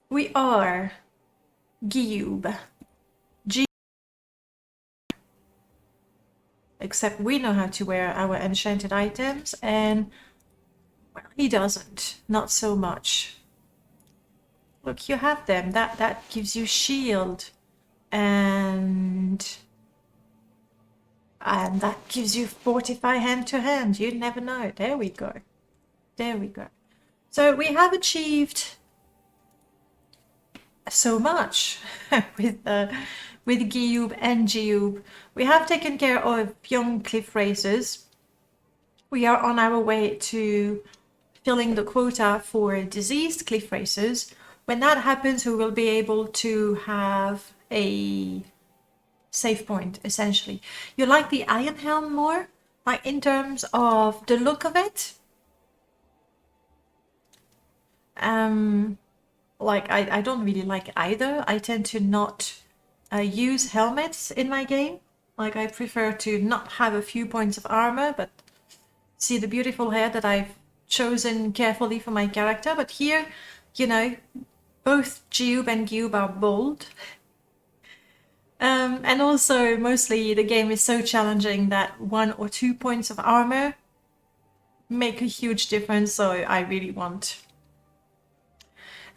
We are Giub. Except we know how to wear our enchanted items, and well, he doesn't. Not so much. Look, you have them. That gives you shield, and that gives you fortify hand to hand. You never know. There we go. There we go. So we have achieved so much with Jiub and Giub. We have taken care of young cliff racers. We are on our way to filling the quota for diseased cliff racers. When that happens, we will be able to have a save point, essentially. You like the Iron Helm more? Like in terms of the look of it? Like I don't really like either. I tend to not use helmets in my game. Like I prefer to not have a few points of armor, but see the beautiful hair that I've chosen carefully for my character. But here, you know, both Jiub and Giub are bold. And also, mostly the game is so challenging that 1 or 2 points of armor make a huge difference, so I really want.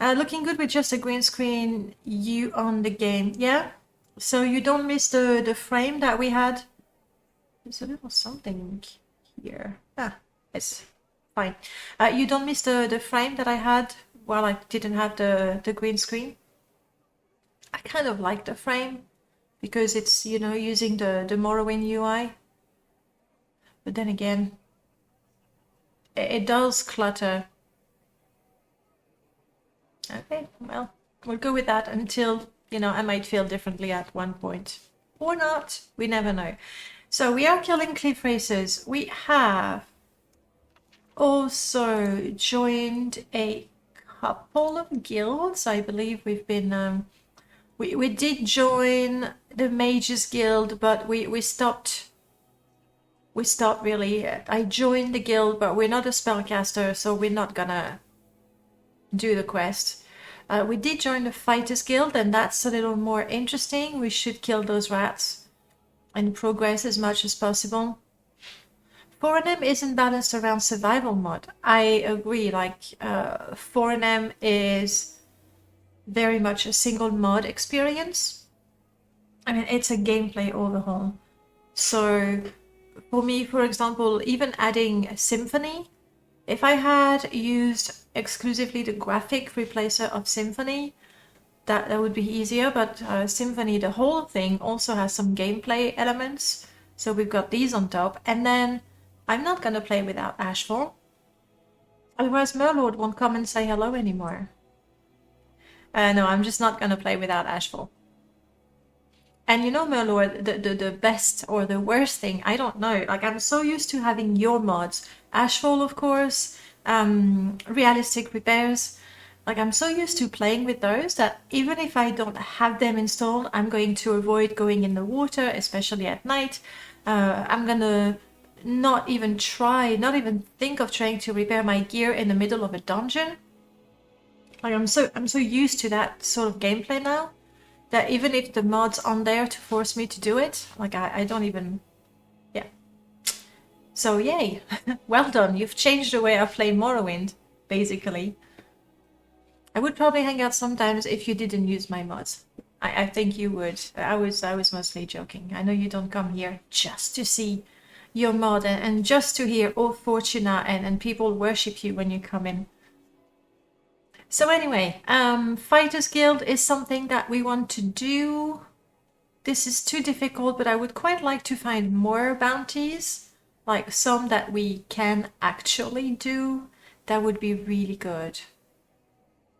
Looking good with just a green screen, you on the game. Yeah, so you don't miss the frame that we had. There's a little something here. Ah, it's fine. You don't miss the frame that I had while I didn't have the green screen. I kind of like the frame because it's, you know, using the Morrowind UI. But then again, it does clutter. Okay, well, we'll go with that until, you know, I might feel differently at one point. Or not, we never know. So we are killing cliff racers. We have also joined a couple of guilds. I believe we've been, we did join the Mages Guild, but we stopped. We stopped really. I joined the guild, but we're not a spellcaster, so we're not gonna do the quest. We did join the Fighters Guild, and that's a little more interesting. We should kill those rats and progress as much as possible. Vvardenfell isn't balanced around survival mod. I agree, like Vvardenfell is very much a single mod experience. I mean, it's a gameplay overhaul. So for me, for example, even adding a Symphony, if I had used exclusively the graphic replacer of Symphony, that would be easier, but Symphony, the whole thing, also has some gameplay elements. So we've got these on top, and then I'm not gonna play without Ashfall. Otherwise Murlord won't come and say hello anymore. No, I'm just not gonna play without Ashfall. And you know, Murlord, the best or the worst thing, I don't know. Like, I'm so used to having your mods. Ashfall, of course, realistic repairs. Like, I'm so used to playing with those that even if I don't have them installed, I'm going to avoid going in the water, especially at night. I'm gonna not even think of trying to repair my gear in the middle of a dungeon. Like, I'm so used to that sort of gameplay now that even if the mod's on there to force me to do it, like I don't even, yeah. So yay, well done, you've changed the way I play Morrowind, basically. I would probably hang out sometimes if you didn't use my mods. I think you would. I was mostly joking. I know you don't come here just to see your mod and just to hear "Oh Fortuna" and people worship you when you come in. So anyway, Fighters Guild is something that we want to do. This is too difficult, but I would quite like to find more bounties, like some that we can actually do. That would be really good.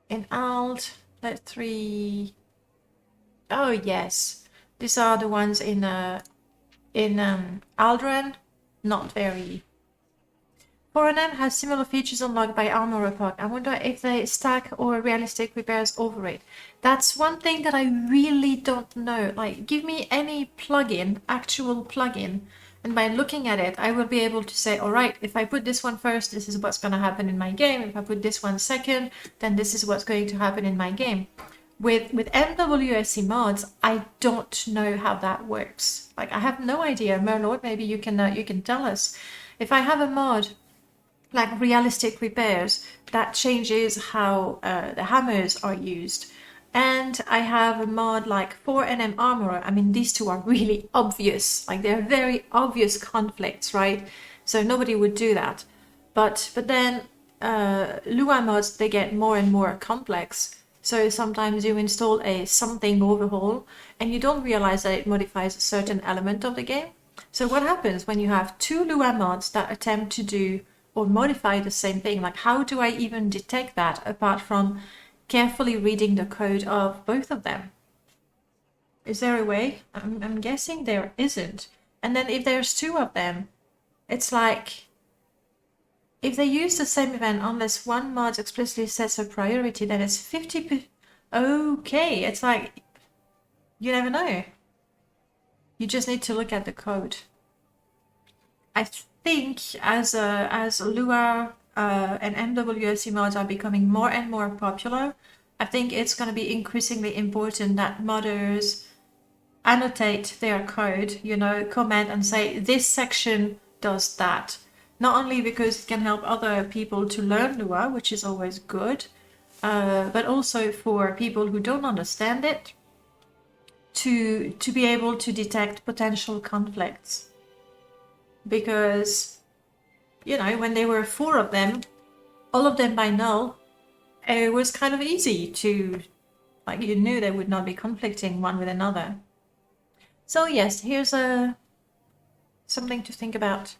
In Ald, let 3. Oh yes, these are the ones in Aldren. Not very. Vvardenfell has similar features unlocked by Armor Report. I wonder if they stack or realistic repairs over it. That's one thing that I really don't know. Like, give me any plugin, actual plugin, And by looking at it, I will be able to say, all right, if I put this one first, this is what's going to happen in my game. If I put this one second, then this is what's going to happen in my game. With MWSE mods, I don't know how that works. Like, I have no idea. Merlord, maybe you can tell us. If I have a mod like realistic repairs that changes how the hammers are used, and I have a mod like 4NM armorer. I mean, these two are really obvious. Like, they're very obvious conflicts, right? So nobody would do that. But then Lua mods, they get more and more complex. So sometimes you install a something overhaul and you don't realize that it modifies a certain element of the game. So what happens when you have two Lua mods that attempt to do or modify the same thing? Like, how do I even detect that apart from carefully reading the code of both of them? Is there a way? I'm guessing there isn't. And then if there's two of them, it's like, if they use the same event unless one mod explicitly sets a priority, then it's 50%. Okay, it's like, you never know. You just need to look at the code. I think as Lua and MWSE mods are becoming more and more popular, I think it's going to be increasingly important that modders annotate their code, you know, comment and say this section does that. Not only because it can help other people to learn Lua, which is always good, but also for people who don't understand it to be able to detect potential conflicts. Because, you know, when there were 4 of them, all of them by null, it was kind of easy to, like, you knew they would not be conflicting one with another. So yes, here's something to think about.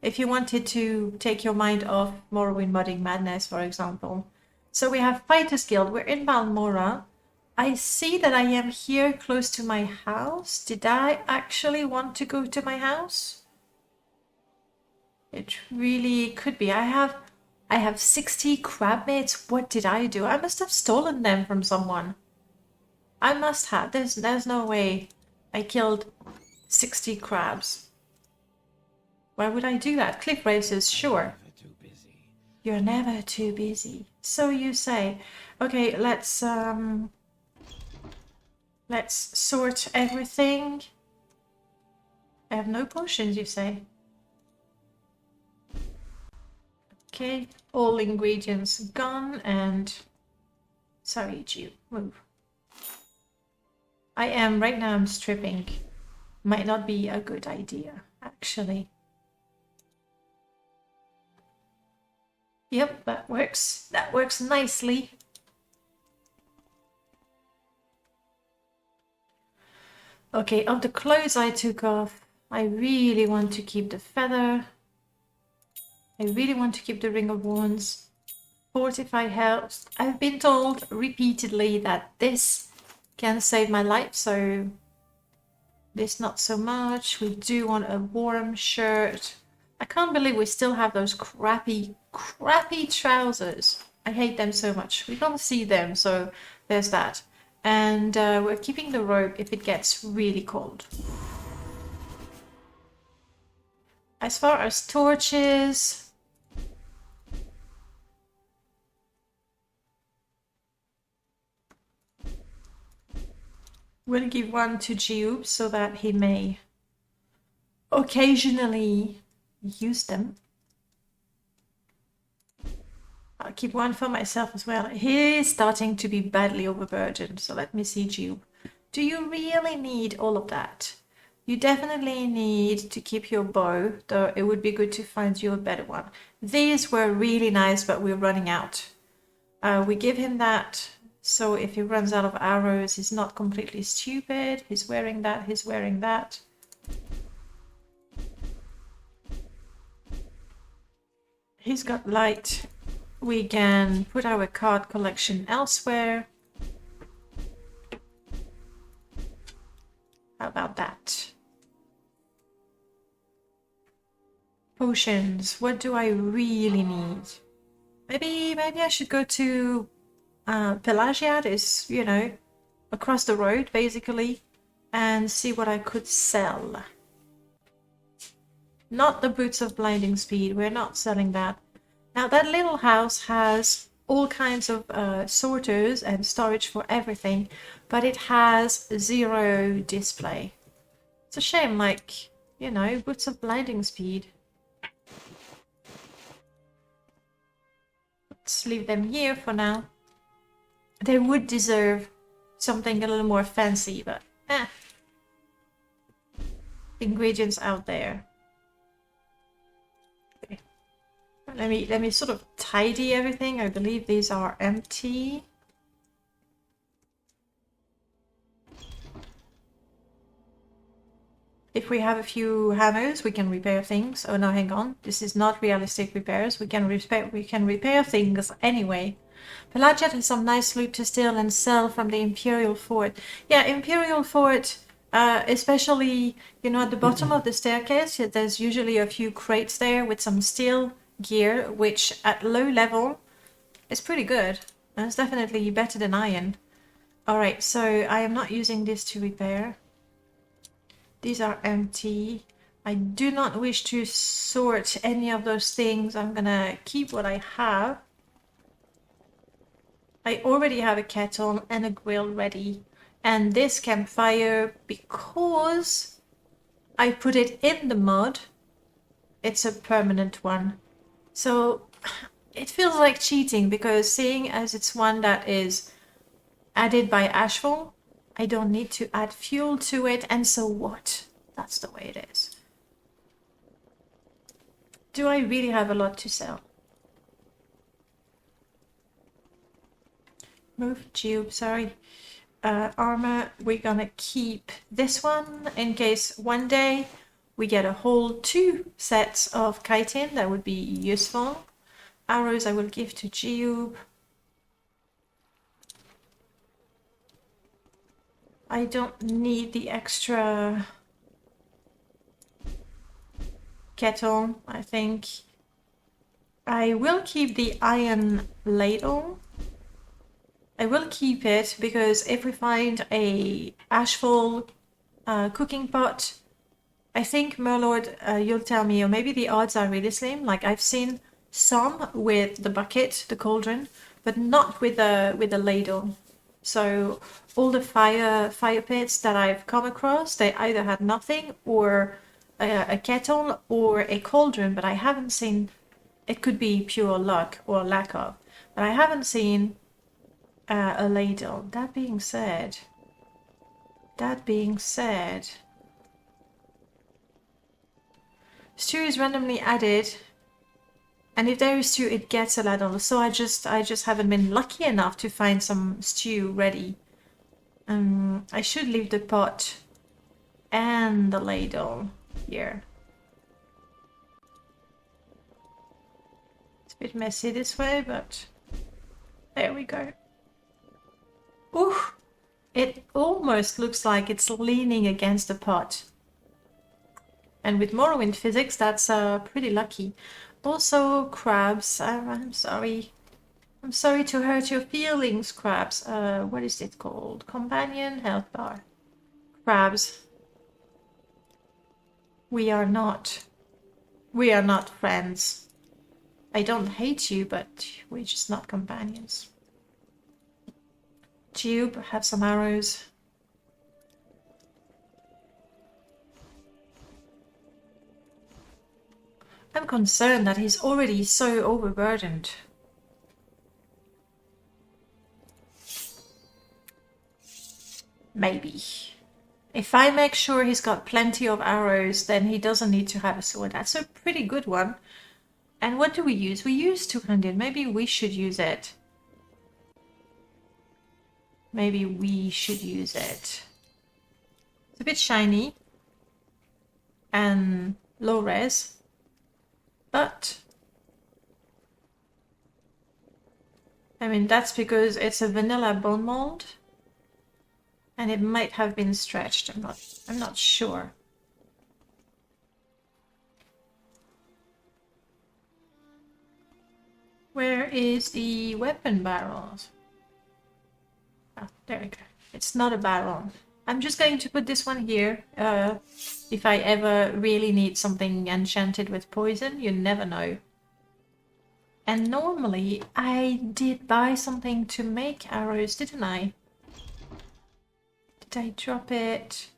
If you wanted to take your mind off Morrowind modding madness, for example. So we have Fighters Guild. We're in Balmora. I see that I am here close to my house. Did I actually want to go to my house? It really could be. I have 60 crab mates. What did I do? I must have stolen them from someone. I must have. There's no way I killed 60 crabs. Why would I do that? Cliff races, sure. You're never too busy. So you say. Okay, let's sort everything. I have no potions, you say. Okay, all ingredients gone and... Sorry, Jiub, move. Right now I'm stripping. Might not be a good idea, actually. Yep, that works. That works nicely. Okay, of the clothes I took off, I really want to keep the feather. I really want to keep the Ring of Wounds. Fortify health. I've been told repeatedly that this can save my life, so this not so much. We do want a warm shirt. I can't believe we still have those crappy trousers. I hate them so much. We can't see them, so there's that. And we're keeping the robe if it gets really cold. As far as torches... We'll give one to Jiub so that he may occasionally use them. I'll keep one for myself as well. He is starting to be badly overburdened, so let me see, Jiub. Do you really need all of that? You definitely need to keep your bow, though it would be good to find you a better one. These were really nice, but we're running out. We give him that, so if he runs out of arrows, he's not completely stupid. He's wearing that, he's wearing that. He's got light. We can put our card collection elsewhere. How about that? Potions. What do I really need? Maybe I should go to Pelagiad, is, you know, across the road basically, and see what I could sell. Not the Boots of Blinding Speed. We're not selling that. Now that little house has all kinds of sorters and storage for everything, but it has 0 display. It's a shame, like, you know, Boots of Blinding Speed. Let's leave them here for now. They would deserve something a little more fancy, but ingredients out there. Okay. Let me sort of tidy everything. I believe these are empty. If we have a few hammers, we can repair things. Oh no, hang on. This is not realistic repairs. We can repair things anyway. Pelagiat has some nice loot to steal and sell from the Imperial Fort. Yeah, Imperial Fort, especially, you know, at the bottom of the staircase, there's usually a few crates there with some steel gear, which at low level is pretty good. It's definitely better than iron. Alright, so I am not using this to repair. These are empty. I do not wish to sort any of those things. I'm gonna keep what I have. I already have a kettle and a grill ready. And this campfire, because I put it in the mud, it's a permanent one. So it feels like cheating, because seeing as it's one that is added by Ashfall, I don't need to add fuel to it, and so what? That's the way it is. Do I really have a lot to sell? Move, Jiub, sorry. Armor, we're gonna keep this one in case one day we get a whole 2 sets of chitin. That would be useful. Arrows I will give to Jiub. I don't need the extra kettle, I think. I will keep the iron ladle. I will keep it because if we find a ashfall cooking pot, I think, Merlord, you'll tell me, or maybe the odds are really slim. Like, I've seen some with the bucket, the cauldron, but not with the ladle. So all the fire pits that I've come across, they either had nothing, or a kettle, or a cauldron, but I haven't seen. It could be pure luck or lack of, but I haven't seen a ladle. That being said, stew is randomly added, and if there is stew, it gets a ladle. So I just haven't been lucky enough to find some stew ready. I should leave the pot and the ladle here. It's a bit messy this way, but there we go. Ooh, it almost looks like it's leaning against the pot. And with Morrowind physics, that's pretty lucky. Also, crabs. I'm sorry. I'm sorry to hurt your feelings, crabs. What is it called? Companion health bar. Crabs. We are not friends. I don't hate you, but we're just not companions. Jiub, have some arrows. I'm concerned that he's already so overburdened. Maybe. If I make sure he's got plenty of arrows, then he doesn't need to have a sword. That's a pretty good one. And what do we use? We use 200. Maybe we should use it. Maybe we should use it. It's a bit shiny and low res, but I mean, that's because it's a vanilla bone mold and it might have been stretched. I'm not sure. Where is the weapon barrels? Oh, there we go. It's not a barrel. I'm just going to put this one here. If I ever really need something enchanted with poison, you never know. And normally I did buy something to make arrows, didn't I? Did I drop it?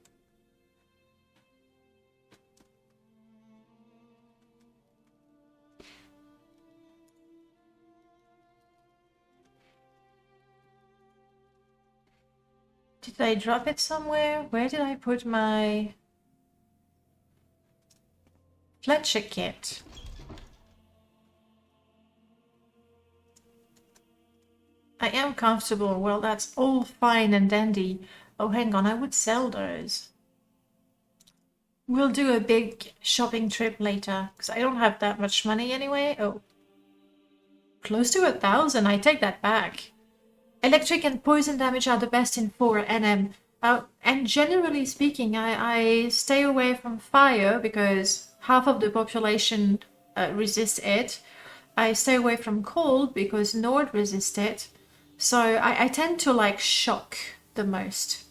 Did I drop it somewhere? Where did I put my Fletcher kit? I am comfortable. Well, that's all fine and dandy. Oh, hang on, I would sell those. We'll do a big shopping trip later, because I don't have that much money anyway. Oh, close to 1,000. I take that back. Electric and poison damage are the best in 4 NM. And generally speaking, I stay away from fire because half of the population resists it. I stay away from cold because Nord resists it. So I tend to like shock the most.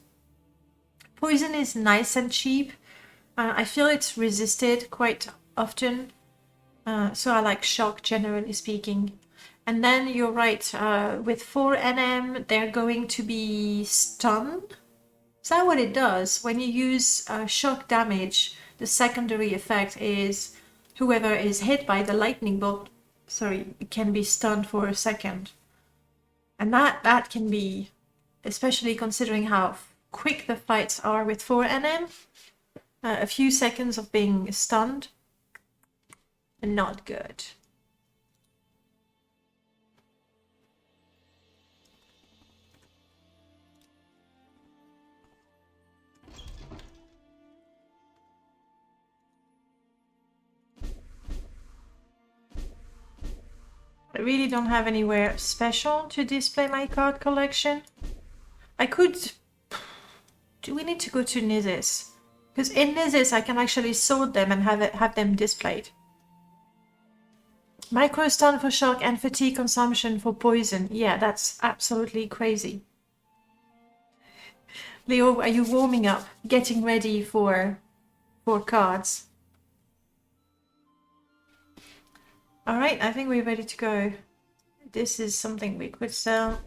Poison is nice and cheap. I feel it's resisted quite often. So I like shock, generally speaking. And then you're right, with 4 NM, they're going to be stun. Is that what it does? When you use shock damage, the secondary effect is whoever is hit by the lightning bolt, can be stunned for a second. And that can be, especially considering how quick the fights are with 4 NM, a few seconds of being stunned, not good. I really don't have anywhere special to display my card collection. I could... Do we need to go to Nizis? Because in Nizis I can actually sort them and have them displayed. Micro stun for shock and fatigue consumption for poison. Yeah, that's absolutely crazy. Leo, are you warming up? Getting ready for cards? Alright, I think we're ready to go. This is something we could sell.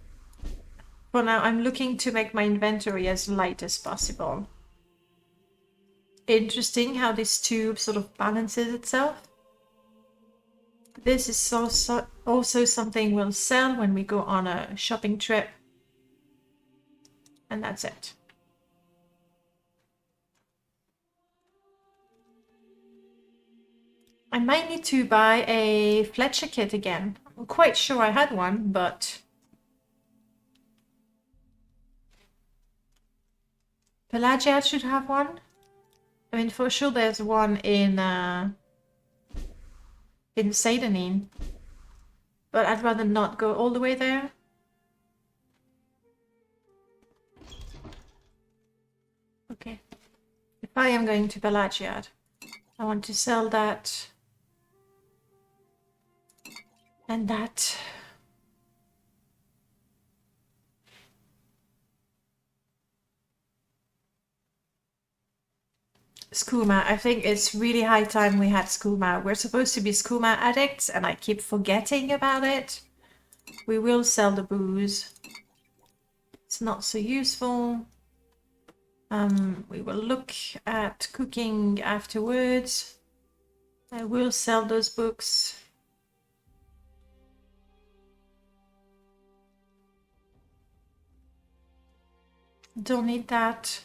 For now, I'm looking to make my inventory as light as possible. Interesting how this tube sort of balances itself. This is also something we'll sell when we go on a shopping trip. And that's it. I might need to buy a Fletcher kit again. I'm quite sure I had one, but... Pelagia should have one. I mean, for sure there's one in Seidenine. But I'd rather not go all the way there. Okay. If I am going to Pelagia, I want to sell that. And that. Skooma. I think it's really high time we had skooma. We're supposed to be skooma addicts and I keep forgetting about it. We will sell the booze. It's not so useful. We will look at cooking afterwards. I will sell those books. Don't need that.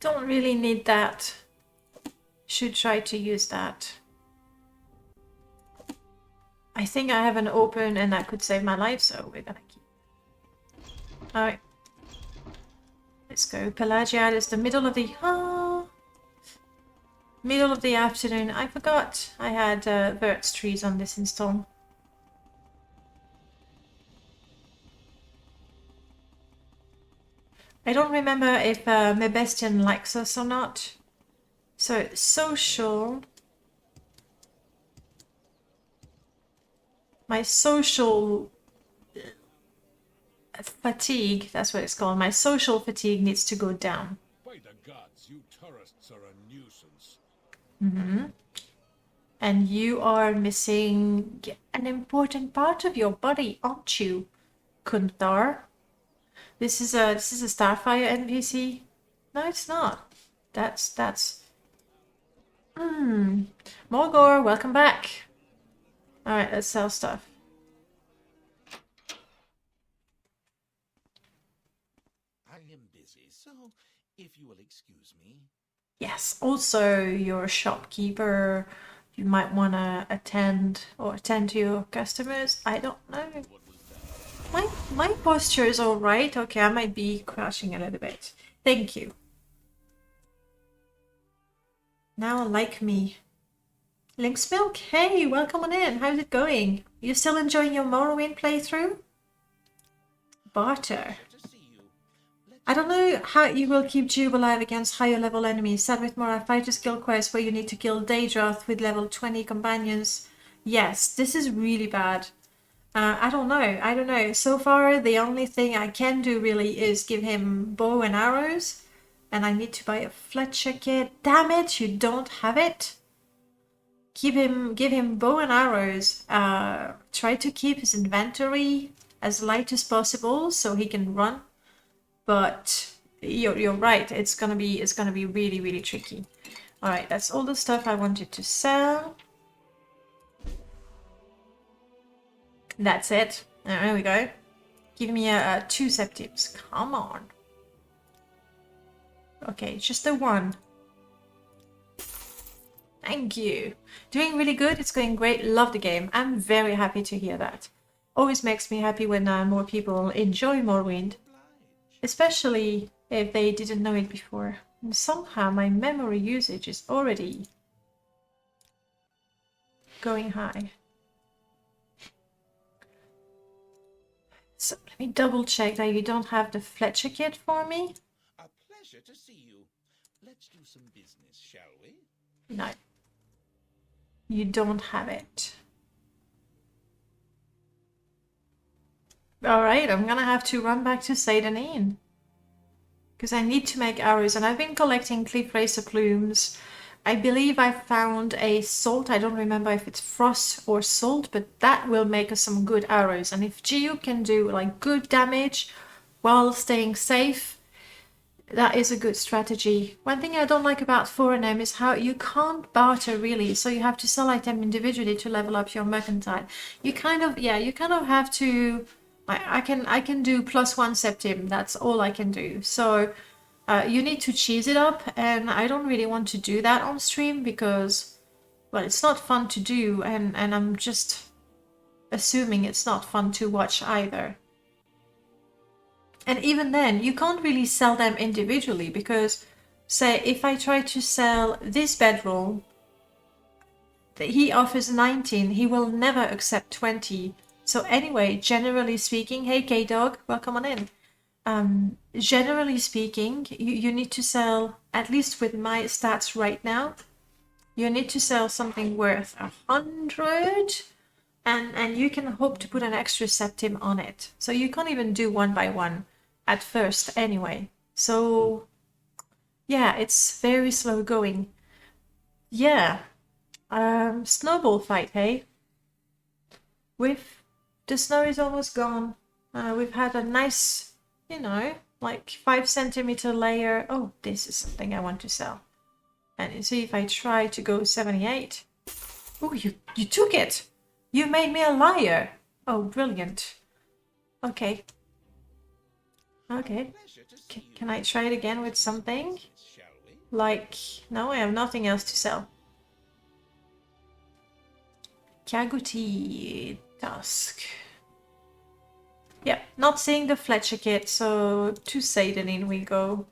Don't really need that. Should try to use that. I think I have an open and that could save my life, so we're gonna keep. Alright. Let's go. Pelagia is the middle of the middle of the afternoon. I forgot I had Vert's trees on this install. I don't remember if Mebestian likes us or not. So, social. My social fatigue, that's what it's called. My social fatigue needs to go down. By the gods, you tourists are a nuisance. And you are missing an important part of your body, aren't you, Kunthar? This is a Starfire NPC. No, it's not. That's. Morgor, welcome back. All right, let's sell stuff. I am busy, so if you will excuse me. Yes. Also, you're a shopkeeper. You might want to attend to your customers. I don't know. My posture is all right. Okay, I might be crashing a little bit. Thank you. Now like me. Link's Milk, hey, welcome on in. How's it going? You still enjoying your Morrowind playthrough? Barter. I don't know how you will keep Jiub alive against higher level enemies. Sad with more fighter skill quests where you need to kill Daedra with level 20 companions. Yes, this is really bad. I don't know. So far, the only thing I can do really is give him bow and arrows. And I need to buy a Fletcher kit. Damn it, you don't have it. Give him bow and arrows. Try to keep his inventory as light as possible so he can run. But you're right. It's gonna be really, really tricky. All right, that's all the stuff I wanted to sell. That's it. There we go. Give me a 2 septims. Come on. Okay, just the 1. Thank you. Doing really good. It's going great. Love the game. I'm very happy to hear that. Always makes me happy when more people enjoy Morrowind. Especially if they didn't know it before. And somehow my memory usage is already going high. So let me double check that you don't have the Fletcher kit for me. A pleasure to see you. Let's do some business, shall we? No. You don't have it. Alright, I'm gonna have to run back to Seydanin. Because I need to make arrows, and I've been collecting cliff racer plumes. I believe I found a salt. I don't remember if it's frost or salt, but that will make us some good arrows. And if Jiub can do like good damage while staying safe, that is a good strategy. One thing I don't like about 4NM is how you can't barter really, so you have to sell items individually to level up your mercantile. You kind of have to. I can do +1 septim. That's all I can do. So. You need to cheese it up, and I don't really want to do that on stream because, well, it's not fun to do, and I'm just assuming it's not fun to watch either. And even then, you can't really sell them individually because, say, if I try to sell this bedroll, he offers 19, he will never accept 20. So anyway, generally speaking, hey K-Dog, welcome on in. Generally speaking, you need to sell, at least with my stats right now, you need to sell something worth 100, and you can hope to put an extra septim on it. So you can't even do 1 by 1 at first anyway. So yeah, it's very slow going. Yeah, snowball fight, hey? The snow is almost gone. We've had a nice, you know, like 5 centimeter layer. Oh, this is something I want to sell. And you see if I try to go 78. Oh, you took it. You made me a liar. Oh, brilliant. Okay. Okay. Can I try it again with something? Like, no, I have nothing else to sell. Kaguti Dusk. Yeah, not seeing the Fletcher kit, so to Seydanin we go.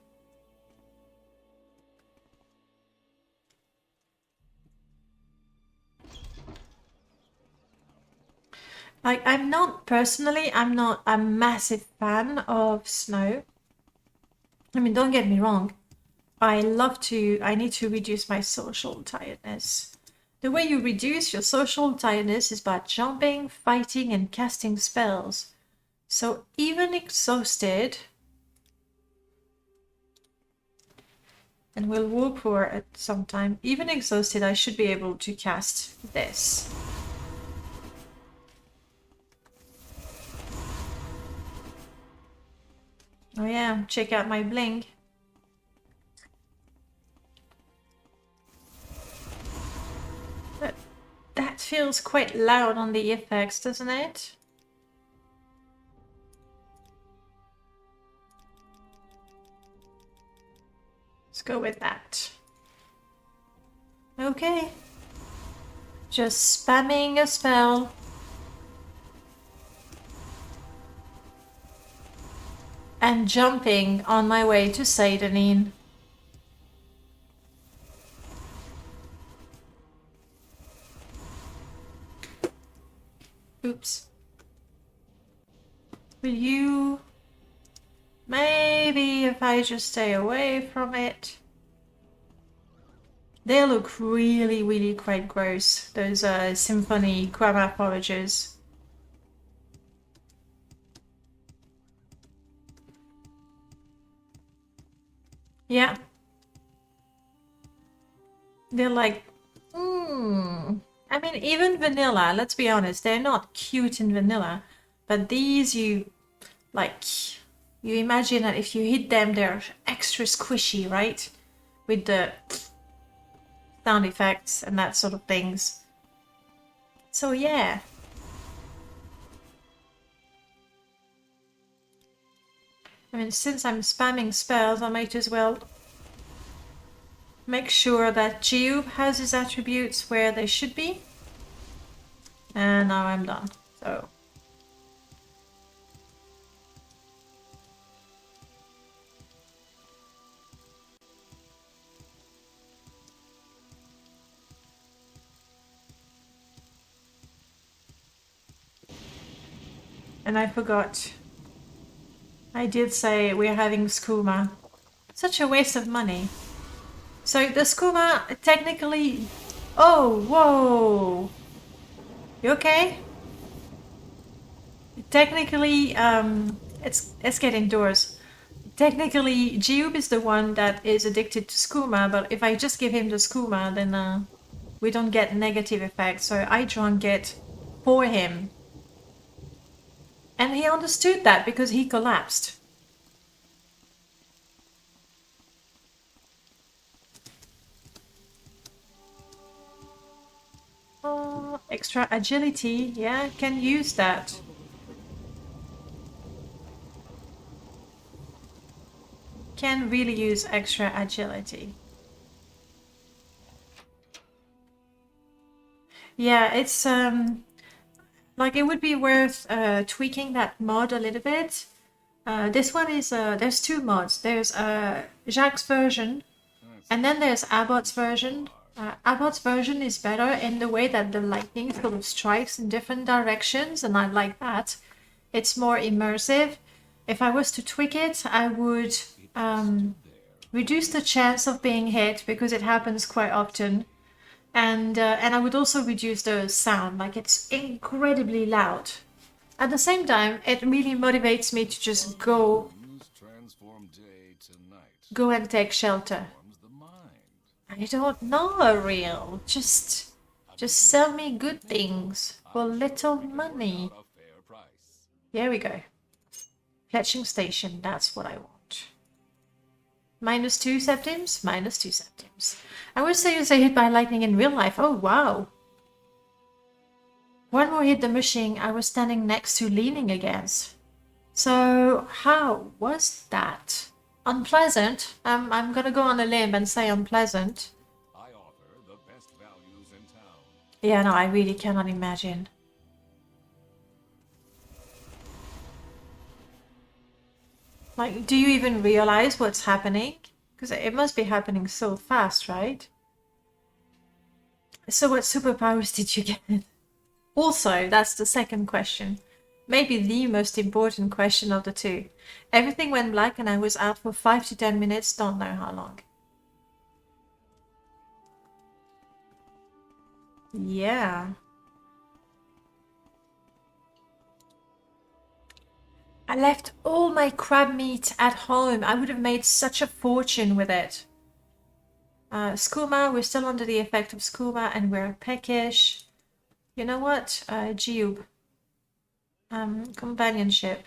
Like, I'm not a massive fan of snow. I mean, don't get me wrong. I need to reduce my social tiredness. The way you reduce your social tiredness is by jumping, fighting, and casting spells. So even exhausted, and we'll walk for at some time, even exhausted, I should be able to cast this. Oh yeah, check out my bling. That feels quite loud on the effects, doesn't it? Let's go with that. Okay. Just spamming a spell. And jumping on my way to Seidanin. Oops. Will you... Maybe if I just stay away from it. They look really, really quite gross. Those symphony grandma foragers. Yeah. They're like, I mean, even vanilla, let's be honest, they're not cute in vanilla. But these, you imagine that if you hit them, they're extra squishy, right? With the sound effects and that sort of things. So yeah. I mean, since I'm spamming spells, I might as well make sure that Jiub has his attributes where they should be. And now I'm done. So. And I forgot. I did say we're having skooma. Such a waste of money. So the skooma technically... Oh, whoa! You okay? Technically, let's get indoors. Technically, Jiub is the one that is addicted to skooma, but if I just give him the skooma, then we don't get negative effects. So I drank it for him. And he understood that because he collapsed. Extra agility, yeah, can use that. Can really use extra agility. Yeah, it's like it would be worth tweaking that mod a little bit. This one is there's two mods. There's Jacques' version, and then there's Abbott's version. Abbott's version is better in the way that the lightning sort of strikes in different directions, and I like that. It's more immersive. If I was to tweak it, I would reduce the chance of being hit because it happens quite often. And I would also reduce the sound, like it's incredibly loud. At the same time, it really motivates me to just go and take shelter. I don't know, real. Just sell me good things for little money. Here we go. Fletching station, that's what I want. -2 septims, -2 septims. I would say you say hit by lightning in real life. Oh, wow. One more hit the machine I was standing next to leaning against. So, how was that? Unpleasant? I'm gonna go on a limb and say unpleasant. I offer the best values in town. Yeah, no, I really cannot imagine. Like, do you even realize what's happening? Because it must be happening so fast, right? So what superpowers did you get? Also, that's the second question. Maybe the most important question of the two. Everything went black and I was out for 5 to 10 minutes, don't know how long. Yeah. I left all my crab meat at home. I would have made such a fortune with it. Skooma, we're still under the effect of skooma and we're peckish. You know what? Jiub. Companionship.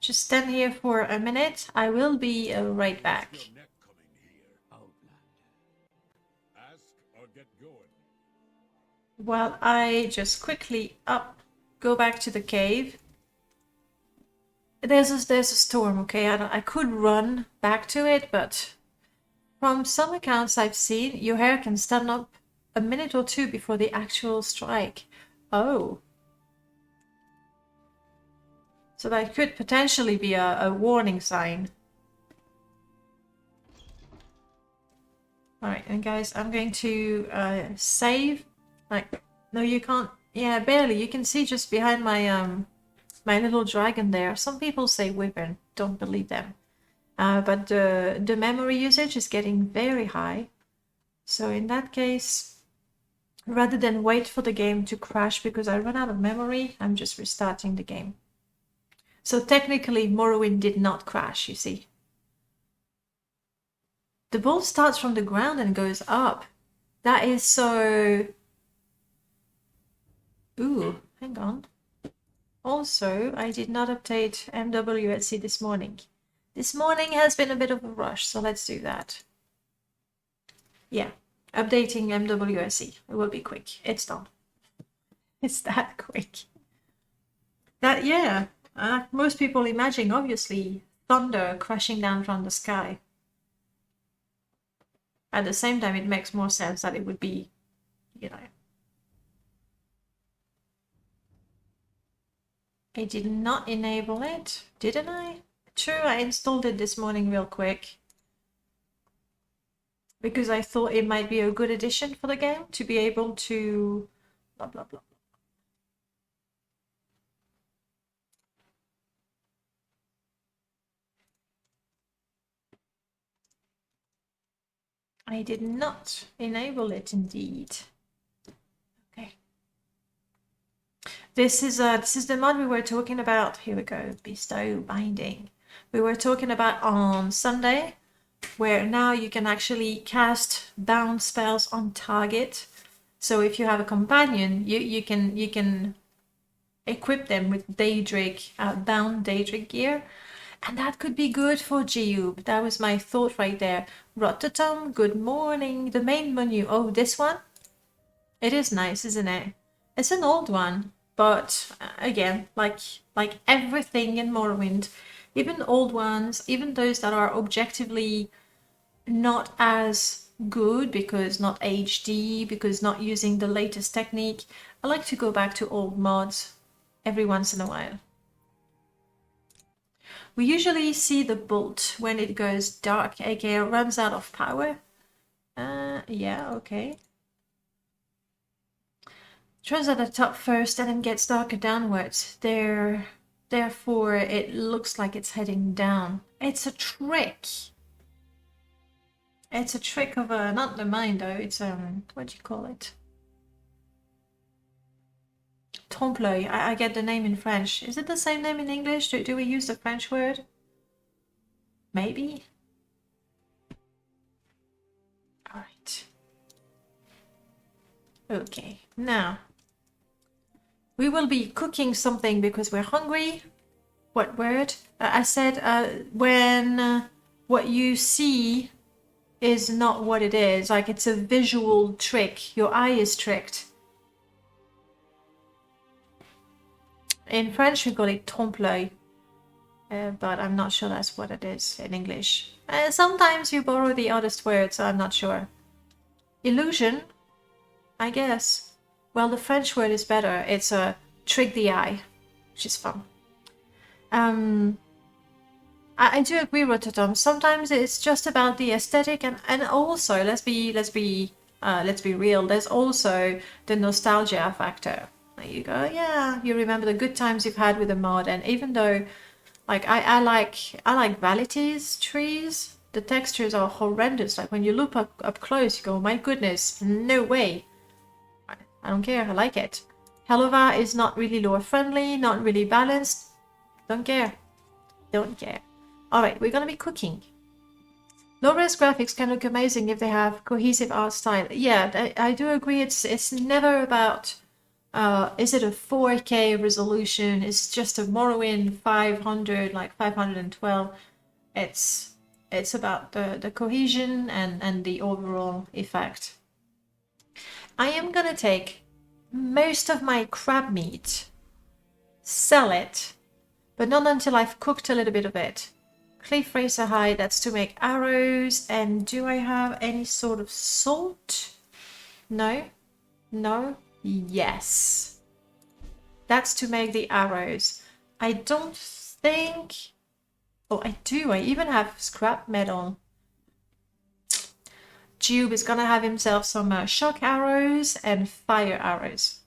Just stand here for a minute. I will be right back. Your neck coming here, Outlander. Ask or get going. While I just quickly go back to the cave. There's a storm, okay? I could run back to it, but from some accounts I've seen, your hair can stand up a minute or two before the actual strike. Oh. So that could potentially be a warning sign. Alright, and guys, I'm going to save. Like, no, you can't. Yeah, barely. You can see just behind my my little dragon there. Some people say wyvern. Don't believe them. But the memory usage is getting very high. So in that case, rather than wait for the game to crash because I run out of memory, I'm just restarting the game. So technically, Morrowind did not crash, you see. The ball starts from the ground and goes up. That is so... Ooh, hang on. Also, I did not update MWSC this morning. This morning has been a bit of a rush, so let's do that. Yeah, updating MWSC. It will be quick. It's done. It's that quick. That, yeah. Most people imagine, obviously, thunder crashing down from the sky. At the same time, it makes more sense that it would be, you know. I did not enable it, didn't I? True, I installed it this morning real quick. Because I thought it might be a good addition for the game to be able to... blah, blah, blah. I did not enable it indeed. Okay. This is the mod we were talking about. Here we go. Bestow binding. We were talking about on Sunday, where now you can actually cast bound spells on target. So if you have a companion, you can equip them with Daedric bound Daedric gear. And that could be good for Jiub. That was my thought right there. Rototom, good morning. The main menu. Oh, this one? It is nice, isn't it? It's an old one, but again, like everything in Morrowind, even old ones, even those that are objectively not as good because not HD, because not using the latest technique, I like to go back to old mods every once in a while. We usually see the bolt when it goes dark, aka runs out of power. Yeah, okay. Turns at the top first and then gets darker downwards. Therefore, it looks like it's heading down. It's a trick. It's a trick of not the mind though. It's what do you call it? Trompe-l'œil. I get the name in French. Is it the same name in English? Do we use the French word? Maybe? Alright. Okay, now we will be cooking something because we're hungry. What word? I said when what you see is not what it is. Like it's a visual trick. Your eye is tricked. In French, we call it trompe-l'œil, but I'm not sure that's what it is in English. Sometimes you borrow the oddest words, so I'm not sure. Illusion, I guess. Well, the French word is better. It's a trick the eye, which is fun. I do agree, Rototom. Sometimes it's just about the aesthetic, and also let's be real. There's also the nostalgia factor. You go, yeah, you remember the good times you've had with the mod, and even though, like, I like Vality's trees, the textures are horrendous. Like when you look up close, you go, my goodness, no way. I don't care, I like it. Helova is not really lore friendly, not really balanced. Don't care. Don't care. Alright, we're gonna be cooking. Low-res graphics can look amazing if they have cohesive art style. Yeah, I do agree. It's never about is it a 4K resolution? It's just a Morrowind 500, like 512. It's about the cohesion and the overall effect. I am gonna take most of my crab meat, sell it, but not until I've cooked a little bit of it. Cliff razor hide, that's to make arrows. And do I have any sort of salt? No? No? Yes. That's to make the arrows. I don't think... Oh, I do. I even have scrap metal. Jiub is gonna have himself some shock arrows and fire arrows.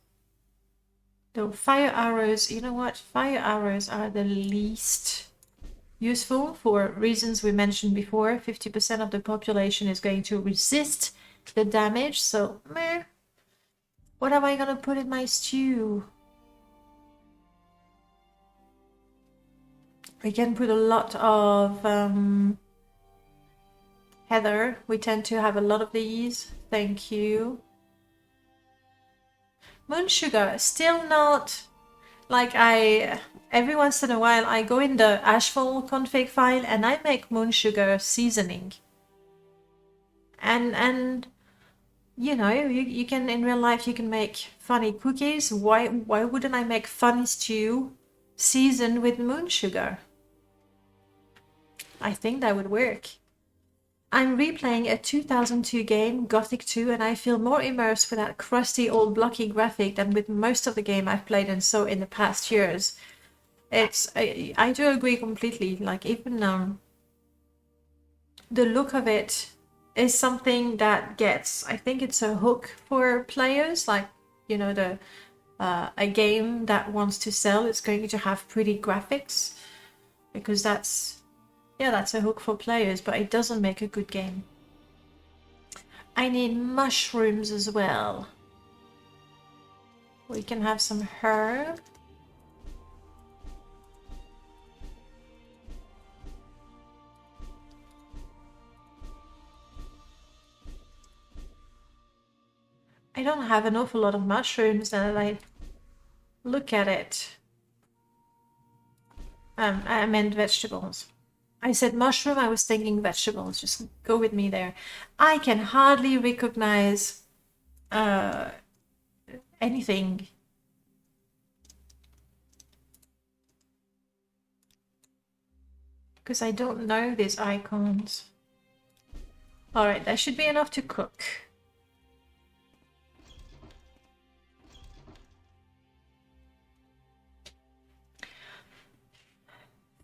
Though fire arrows, you know what? Fire arrows are the least useful for reasons we mentioned before. 50% of the population is going to resist the damage, so meh. What am I gonna put in my stew? We can put a lot of heather. We tend to have a lot of these. Thank you. Moon sugar, still not... Like every once in a while I go in the Ashfall config file and I make moon sugar seasoning. And you know, you can, in real life, you can make funny cookies. Why wouldn't I make funny stew seasoned with moon sugar? I think that would work. I'm replaying a 2002 game, Gothic 2, and I feel more immersed with that crusty old blocky graphic than with most of the game I've played and so in the past years. I do agree completely. Like, even the look of it is something that gets, I think it's a hook for players. Like, you know, a game that wants to sell is going to have pretty graphics, because that's a hook for players, but it doesn't make a good game. I need mushrooms as well. We can have some herb. I don't have an awful lot of mushrooms now that I look at it. I meant vegetables. I said mushroom, I was thinking vegetables. Just go with me there. I can hardly recognize anything. Because I don't know these icons. Alright, that should be enough to cook.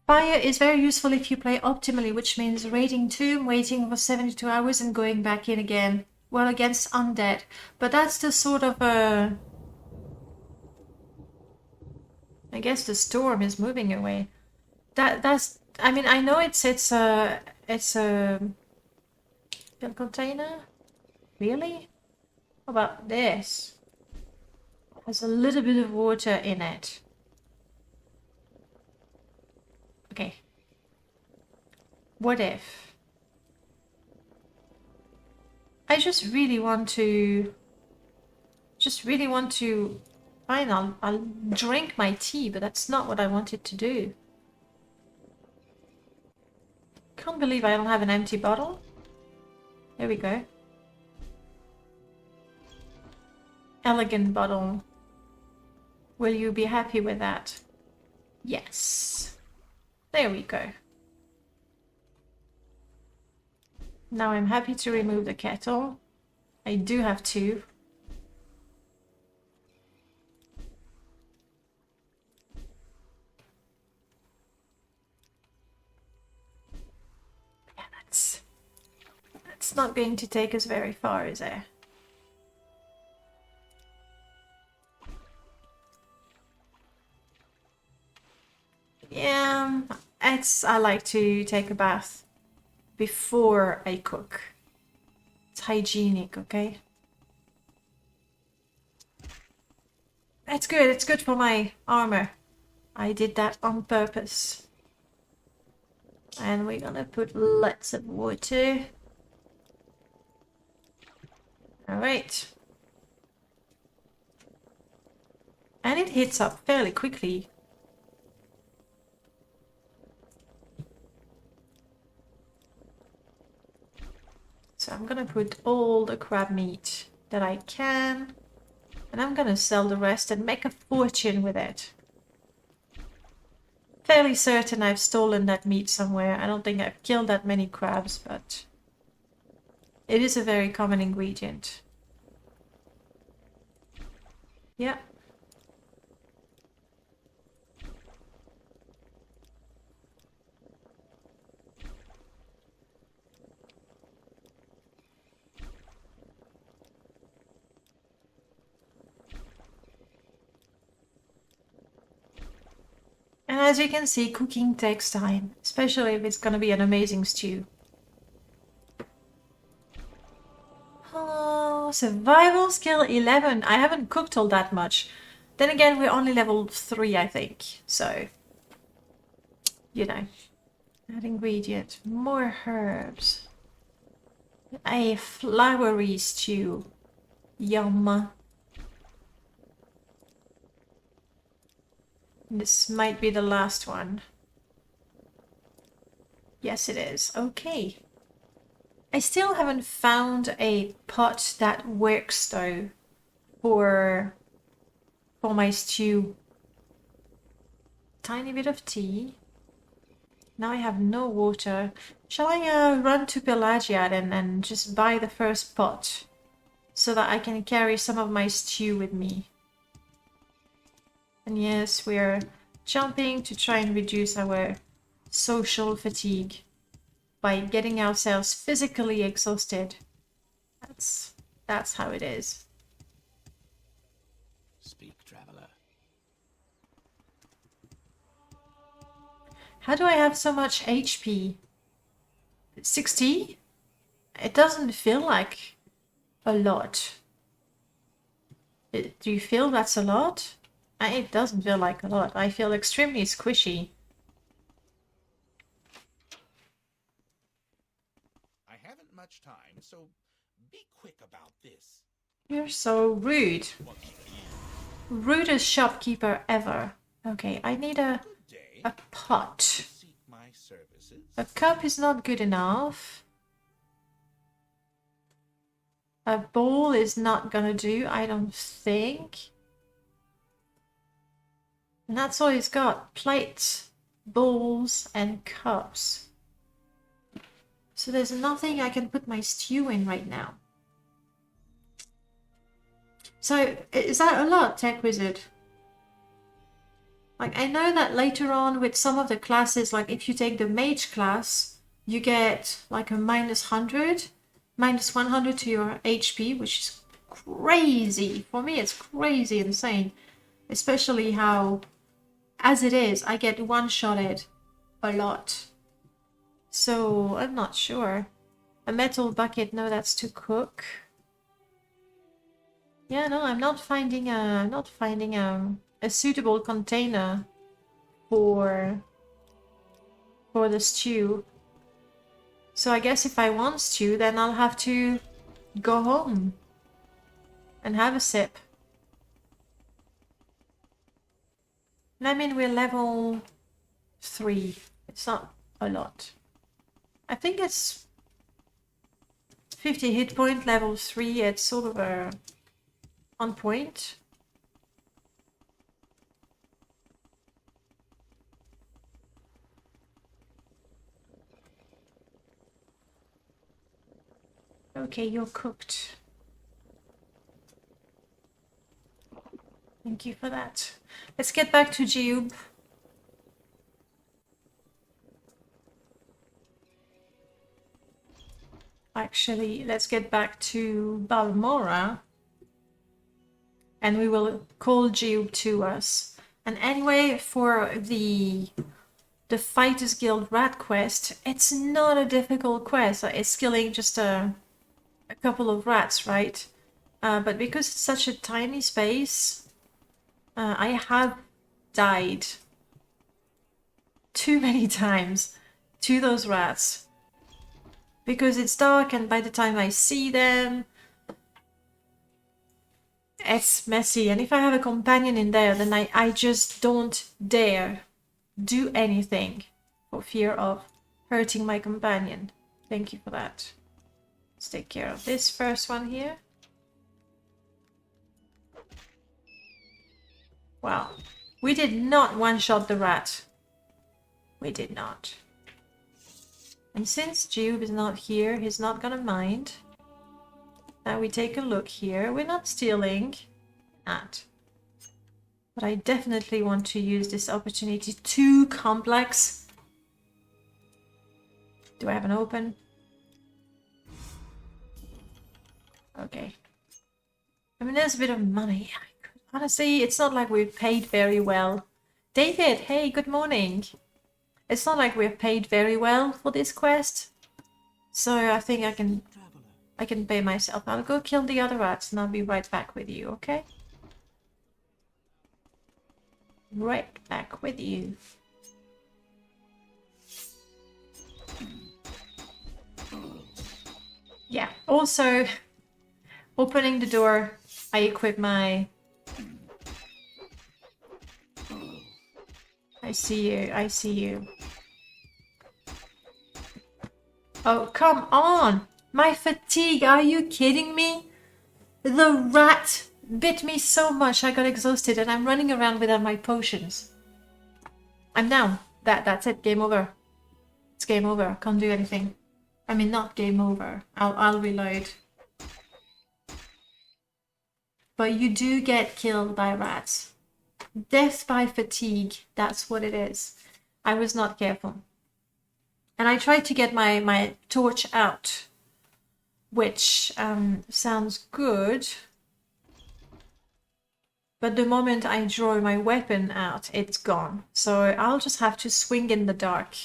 Fire is very useful if you play optimally, which means raiding tomb, waiting for 72 hours and going back in again. Well, against undead. But that's the sort of I guess the storm is moving away. That's... I mean, I know it's a container? Really? How about this? Has a little bit of water in it. Okay. What if? I just really want to... Fine, I'll drink my tea, but that's not what I wanted to do. Can't believe I don't have an empty bottle. There we go. Elegant bottle. Will you be happy with that? Yes. There we go. Now I'm happy to remove the kettle. I do have two. Yeah, that's not going to take us very far, is it? Yeah, I like to take a bath before I cook. It's hygienic, okay? It's good for my armor. I did that on purpose. And we're gonna put lots of water. Alright. And it heats up fairly quickly. So I'm gonna put all the crab meat that I can. And I'm gonna sell the rest and make a fortune with it. Fairly certain I've stolen that meat somewhere. I don't think I've killed that many crabs, but it is a very common ingredient. Yeah. And as you can see, cooking takes time, especially if it's gonna be an amazing stew. Oh, survival skill 11. I haven't cooked all that much. Then again, we're only level 3, I think. So, you know. Add ingredient. More herbs. A floury stew. Yum. This might be the last one. Yes, it is. Okay. I still haven't found a pot that works though for my stew. Tiny bit of tea. Now I have no water. Shall I run to Pelagia and just buy the first pot so that I can carry some of my stew with me? And yes, we're jumping to try and reduce our social fatigue by getting ourselves physically exhausted. That's how it is. Speak, traveler. How do I have so much HP? 60? It doesn't feel like a lot. Do you feel that's a lot? It doesn't feel like a lot. I feel extremely squishy. I haven't much time, so be quick about this. You're so rude. Rudest shopkeeper ever. Okay, I need a Good day. pot. Seek my services. A cup is not good enough. A bowl is not gonna do, I don't think. And that's all he's got. Plates, bowls, and cups. So there's nothing I can put my stew in right now. So, is that a lot, Tech Wizard? Like, I know that later on with some of the classes, like if you take the mage class, you get like a -100, -100 to your HP, which is crazy. For me, it's crazy insane. Especially how, as it is, I get one-shotted a lot. So, I'm not sure. A metal bucket, no, that's to cook. Yeah, no, I'm not finding a suitable container for the stew. So I guess if I want stew, then I'll have to go home and have a sip. And I mean, we're level 3. It's not a lot. I think it's 50 hit point, level 3. It's sort of a on point. Okay, you're cooked. Thank you for that. Let's get back to Jiub. Actually, let's get back to Balmora. And we will call Jiub to us. And anyway, for the Fighters Guild Rat quest, it's not a difficult quest. It's killing just a couple of rats, right? But because it's such a tiny space, I have died too many times to those rats. Because it's dark and by the time I see them, it's messy. And if I have a companion in there, then I just don't dare do anything for fear of hurting my companion. Thank you for that. Let's take care of this first one here. Wow. We did not one-shot the rat. We did not. And since Jiub is not here, he's not gonna mind. Now we take a look here. We're not stealing. Not. But I definitely want to use this opportunity. Too complex. Do I have an open? Okay. I mean, there's a bit of money. Honestly, it's not like we're paid very well. David, hey, good morning. It's not like we're paid very well for this quest. So I think I can pay myself. I'll go kill the other rats and I'll be right back with you, okay? Right back with you. Yeah, also, opening the door, I equip my... I see you, I see you. Oh, come on! My fatigue, are you kidding me? The rat bit me so much I got exhausted and I'm running around without my potions. I'm down. That's it, game over. It's game over, can't do anything. I mean, not game over. I'll reload. But you do get killed by rats. Death by fatigue, that's what it is. I was not careful. And I tried to get my torch out, which sounds good. But the moment I draw my weapon out, it's gone. So I'll just have to swing in the dark.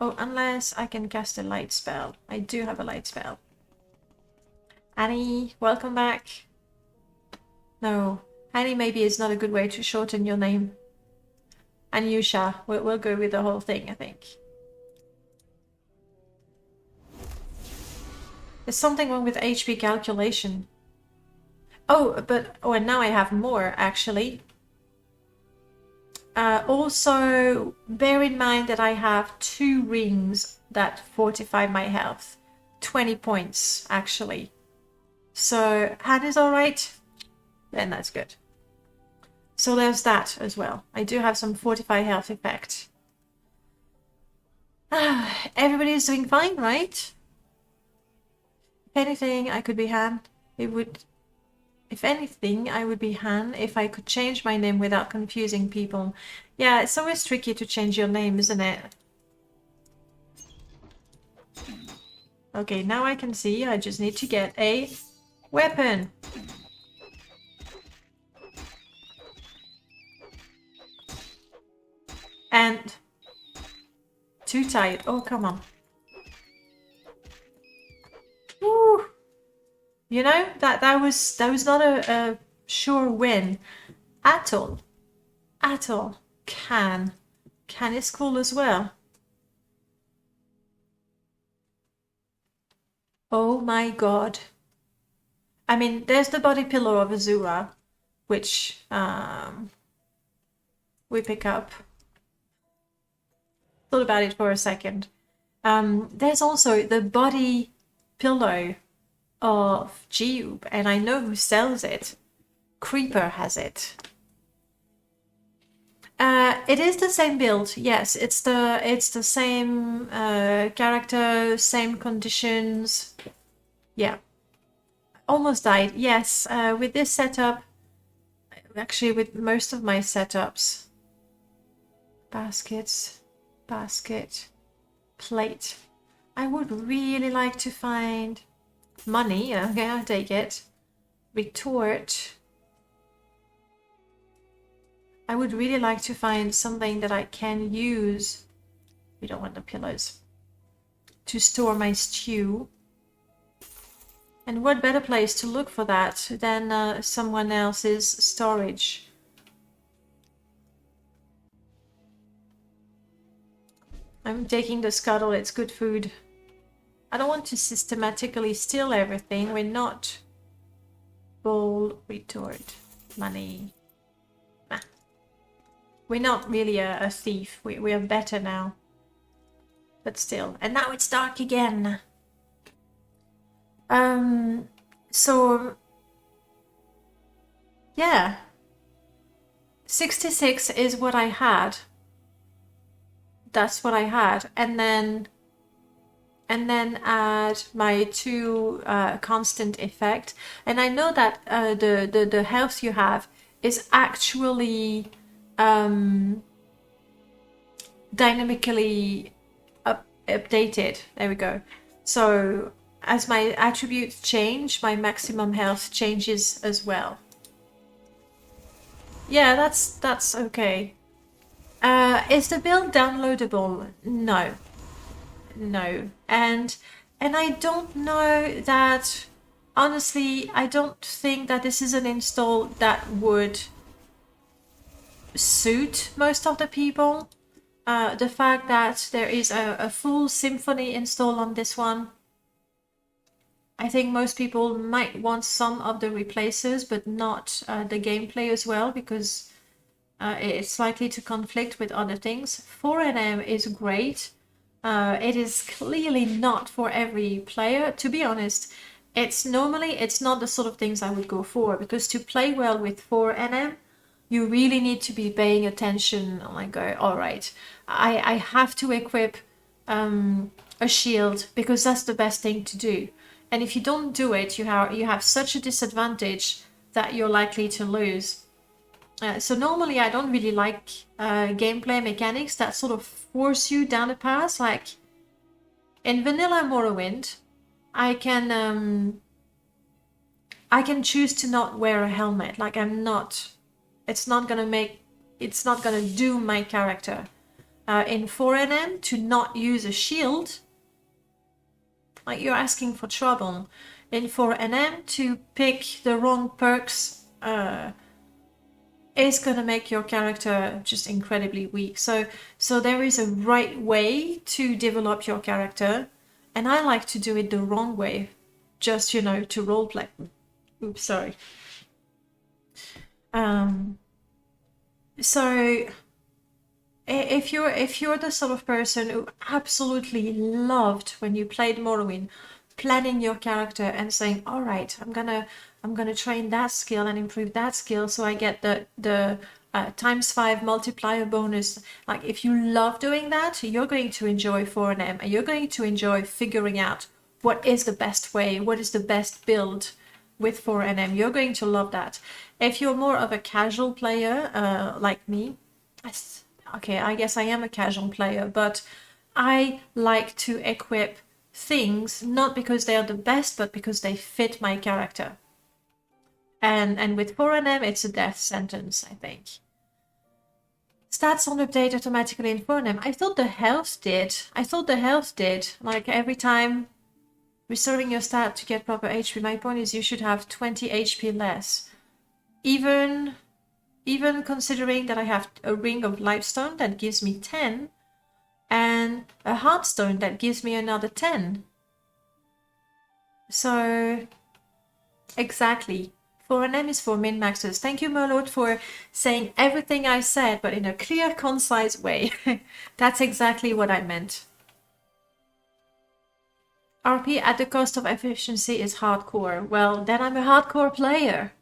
Oh, unless I can cast a light spell. I do have a light spell. Annie, welcome back. No, Annie maybe is not a good way to shorten your name. Anyusha, we'll go with the whole thing, I think. There's something wrong with HP calculation. Oh, and now I have more, actually. Also, bear in mind that I have 2 rings that fortify my health. 20 points, actually. So, Han is alright? Then that's good. So there's that as well. I do have some fortify health effect. Everybody's doing fine, right? If anything, I could be Han. If anything, I would be Han if I could change my name without confusing people. Yeah, it's always tricky to change your name, isn't it? Okay, now I can see. I just need to get a weapon. And too tired. Oh, come on. Woo. You know, that was not a sure win at all. At all. Can is cool as well. Oh my god. I mean, there's the body pillow of Azura, which we pick up. Thought about it for a second. There's also the body pillow of Jiub, and I know who sells it. Creeper has it. It is the same build. Yes, it's the same character, same conditions. Yeah. Almost died. Yes, with this setup, actually with most of my setups. Baskets, basket, plate. I would really like to find money. Okay, I'll take it. Retort. I would really like to find something that I can use. We don't want the pillows. To store my stew. And what better place to look for that than someone else's storage? I'm taking the scuttle, it's good food. I don't want to systematically steal everything. We're not. Bowl, retort, money. Nah. We're not really a thief. We are better now. But still. And now it's dark again. So yeah. 66 is what I had. That's what I had. And then add my 2 constant effect. And I know that the health you have is actually dynamically updated. There we go. So as my attributes change, my maximum health changes as well. Yeah, that's okay. Is the build downloadable? No. No. And I don't know that, honestly, I don't think that this is an install that would suit most of the people. The fact that there is a full symphony install on this one, I think most people might want some of the replacers, but not the gameplay as well, because it's likely to conflict with other things. 4NM is great. It is clearly not for every player. To be honest, it's not the sort of things I would go for, because to play well with 4NM, you really need to be paying attention and go, all right, I have to equip a shield because that's the best thing to do. And if you don't do it, you have such a disadvantage that you're likely to lose. So normally I don't really like gameplay mechanics that sort of force you down a path. Like in vanilla Morrowind, I can choose to not wear a helmet. Like it's not gonna doom my character. In 4NM, to not use a shield, like you're asking for trouble. In 4NM, to pick the wrong perks is gonna make your character just incredibly weak. So there is a right way to develop your character, and I like to do it the wrong way, just to roleplay. Oops, sorry. So if you're the sort of person who absolutely loved when you played Morrowind, planning your character and saying, all right, I'm gonna train that skill and improve that skill so I get the ×5 multiplier bonus. Like if you love doing that, you're going to enjoy 4NM, and you're going to enjoy figuring out what is the best way, what is the best build with 4NM. You're going to love that. If you're more of a casual player like me, okay, I guess I am a casual player, but I like to equip things not because they are the best, but because they fit my character. And with 4NM, it's a death sentence, I think. Stats don't update automatically in 4NM. I thought the health did. Like every time restoring your stat to get proper HP. My point is you should have 20 HP less. Even considering that I have a ring of lifestone that gives me 10 and a heartstone that gives me another 10. So exactly. 4NM is for min-maxers. Thank you, Merlot, for saying everything I said, but in a clear, concise way. That's exactly what I meant. RP at the cost of efficiency is hardcore. Well, then I'm a hardcore player.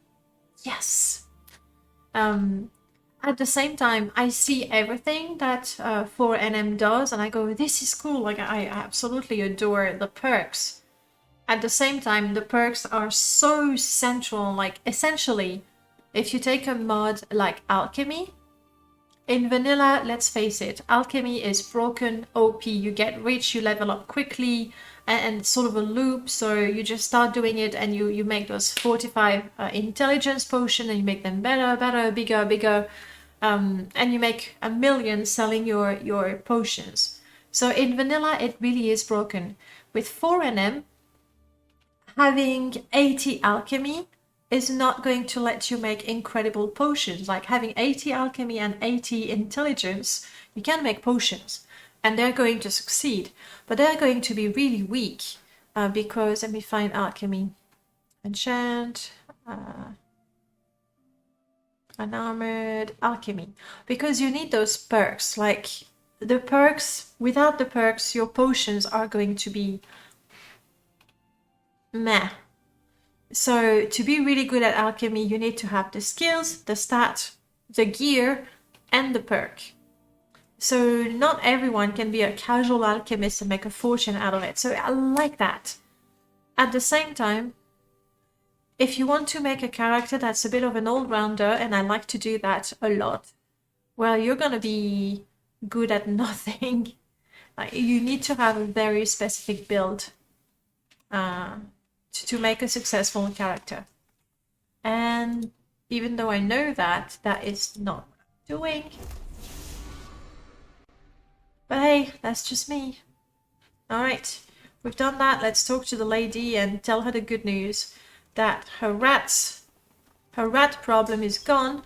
Yes. At the same time, I see everything that 4NM does, and I go, this is cool. Like I absolutely adore the perks. At the same time, the perks are so central. Like essentially, if you take a mod like alchemy, in vanilla, let's face it, alchemy is broken OP. You get rich, you level up quickly, and sort of a loop. So you just start doing it, and you make those 45 intelligence potion, and you make them better, bigger, and you make 1 million selling your potions. So in vanilla, it really is broken. With 4NM, having 80 alchemy is not going to let you make incredible potions. Like having 80 alchemy and 80 intelligence, you can make potions. and they're going to succeed, but they're going to be really weak because, let me find alchemy. Enchant, unarmored, alchemy. Because you need those perks. Like, the perks, without the perks, your potions are going to be meh. So to be really good at alchemy, you need to have the skills, the stat, the gear, and the perk. So not everyone can be a casual alchemist and make a fortune out of it. So I like that. At the same time, if you want to make a character that's a bit of an all-rounder, and I like to do that a lot, well, you're going to be good at nothing. You need to have a very specific build to make a successful character. And even though I know that, that is not what I'm doing. But hey, that's just me. Alright, we've done that. Let's talk to the lady and tell her the good news. That her rat problem is gone.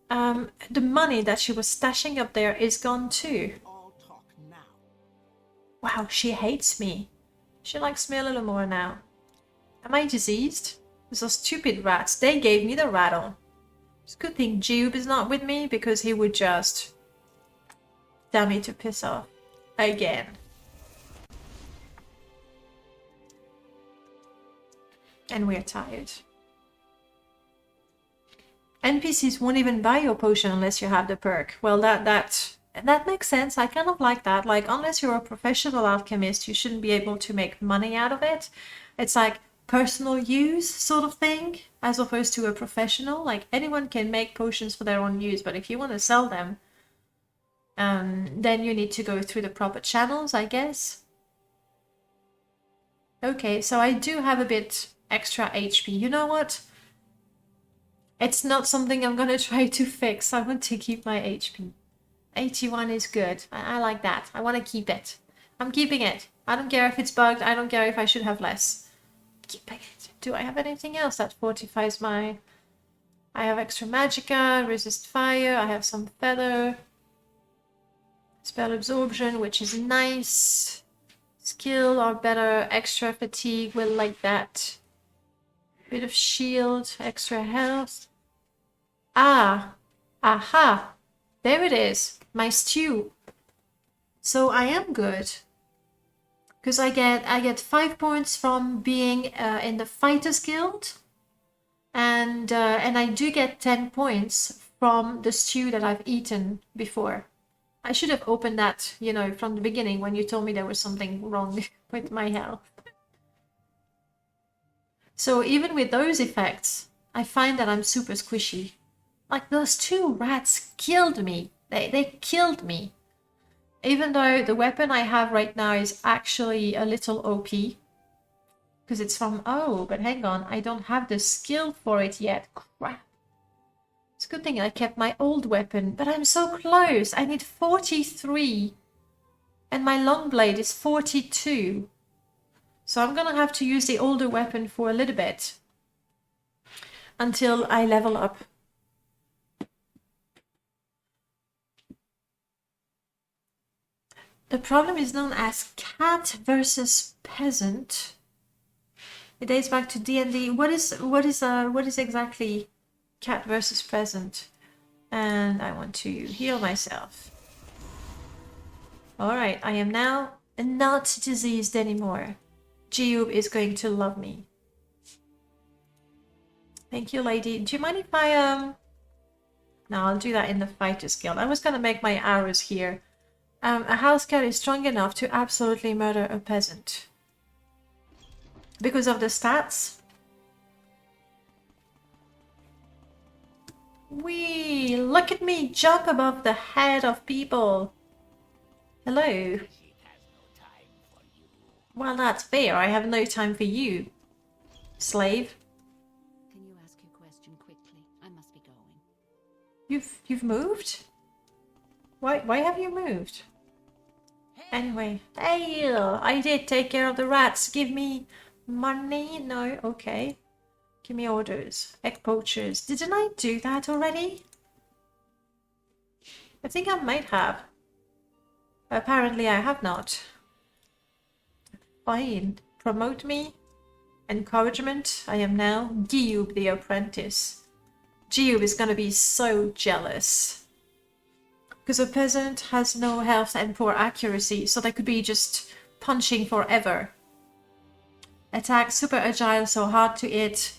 The money that she was stashing up there is gone too. All talk now. Wow, she hates me. She likes me a little more now. Am I diseased? Those stupid rats, they gave me the rattle. It's a good thing Jiub is not with me, because he would just tell me to piss off. Again. And we're tired. NPCs won't even buy your potion unless you have the perk. Well, that makes sense. I kind of like that. Like, unless you're a professional alchemist, you shouldn't be able to make money out of it. It's like personal use sort of thing, as opposed to a professional. Like, anyone can make potions for their own use, but if you want to sell them, then you need to go through the proper channels, I guess. Okay, so I do have a bit extra HP. You know what? It's not something I'm gonna try to fix. I want to keep my HP. 81 is good. I like that. I want to keep it. I'm keeping it. I don't care if it's bugged. I don't care if I should have less. Keeping it. Do I have anything else that fortifies my... I have extra magicka, resist fire, I have some feather. Spell absorption, which is nice. Skill or better, extra fatigue, we'll like that. Bit of shield, extra health. Ah, aha, there it is, my stew. So I am good, because I get 5 points from being in the Fighters Guild, and I do get 10 points from the stew that I've eaten before. I should have opened that, you know, from the beginning when you told me there was something wrong with my health. So even with those effects, I find that I'm super squishy. Like, those two rats killed me. They killed me. Even though the weapon I have right now is actually a little OP. Because it's from... Oh, but hang on. I don't have the skill for it yet. Crap. It's a good thing I kept my old weapon. But I'm so close. I need 43. And my long blade is 42. So I'm gonna have to use the older weapon for a little bit. Until I level up. The problem is known as cat versus peasant. It dates back to D&D. What is exactly cat versus peasant? And I want to heal myself. Alright, I am now not diseased anymore. Jiub is going to love me. Thank you, lady. Do you mind if I No, I'll do that in the Fighters Guild. I was gonna make my arrows here. A house cat is strong enough to absolutely murder a peasant. Because of the stats? Wee! Look at me jump above the head of people. Hello. Well, that's fair. I have no time for you, slave. Can you ask your question quickly? I must be going. You've moved? Why have you moved? Anyway, hey, I did take care of the rats. Give me money? No, okay. Give me orders. Egg poachers. Didn't I do that already? I think I might have. Apparently I have not. Fine. Promote me. Encouragement. I am now Giub the apprentice. Jiub is gonna be so jealous. Because a peasant has no health and poor accuracy, so they could be just punching forever. Attack super agile, so hard to hit.